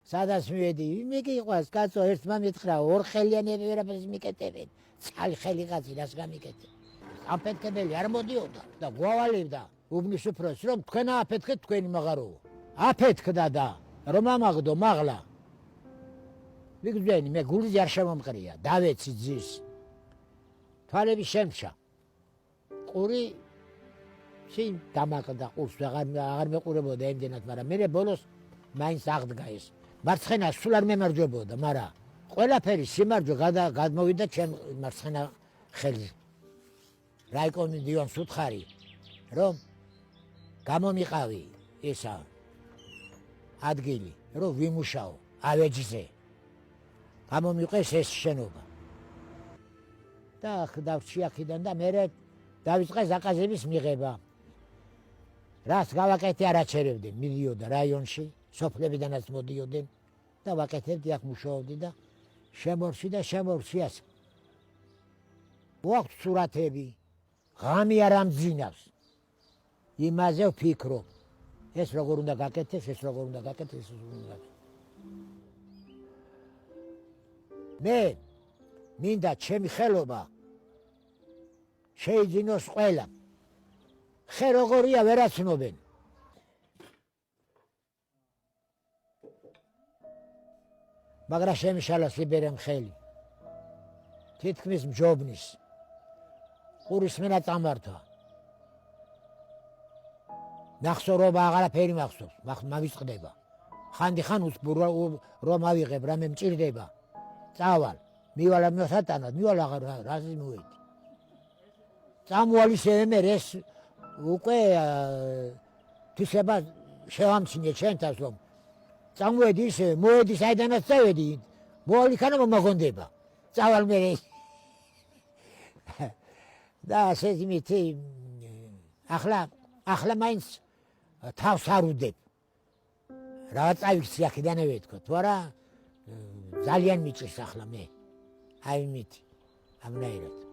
სადაც მივედი, მიგიყვას კაცო, ერთმა მითხრა, ორხელიანები ვერაფერს მიკეტებენ. წყალი ხელი კაცი რას გამიკეთებ. აფეთქებელი არ მოდიოდა და გვავალებდა უბნის უფროს, რომ თქვენ აფეთქეთ თქვენი მაღაროო. აფეთქდა და რომ ამაღდო მაღლა. ვიგზვენი, მე გულზე არ შემომყრია, დავეცი ძის. თვალები შემჩა. ყური შენ დამაკდა ყურს, აღარ მეყურებოდა იმდენად, მაგრამ მე ბოლოს მაინც აღდგა ეს. მარცხენა სულ არ მემარჯვებოდა, მაგრამ ყველაფერი სიმარჯვე გადმოვიდა ჩემ მარცხენა ხელზე. რაიკომი დიონის უთხარი, რომ გამომიყავი ესა ადგილი, რომ ვიმუშაო ავეჯზე. გამომიყეს ეს შენობა. და დავჭი აქედან და მე დავიწყე ზაკაზების მიღება. რას გავაკეთე არაჩერებდი, მიდიოდა რაიონში, სოფლებიდანაც მოდიოდნენ და ვაკეთებდი აქ მუშაობდი და შემორჩი და შემორჩიას. ვაქვს სურათები, ღამე არ ამძინავს. იმაზე ვფიქრობ. ეს როგორ უნდა გაკეთდეს, ეს როგორ უნდა გაკეთდეს, ეს როგორ უნდა გაკეთდეს. მე მინდა ჩემი ხელობა შეიძინოს ყველა. ხე როგორია ვერაცნობენ. მაგრამ შემიშალა სიბერემ ხელი. თითქმის მჯობნის. ყურის მენა წამართვა. ნახსოვრობა აღარაფერი მახსოვს, მავიწყდება. ხანდიხან რომ ავიღებ, რამე მჭირდება. წავალ, მივალ მოსატანად, მივალ აღარ რაზე მოვედი. წამოვალისე მე ეს უკვე თვისება შევამჩნიე ჩემთავს, რომ წამოვედი ისე, მოვედი საიდანაც წავედი, მოვალ იქანა მომაგონდება. წავალ მე და შეძმითი ახლა მაინც თავს არ უდებ. რა წავიქცი აქედანავე თქო, თუ არა ძალიან მიჭირს ახლა მე. აი მითი, ამნაირად.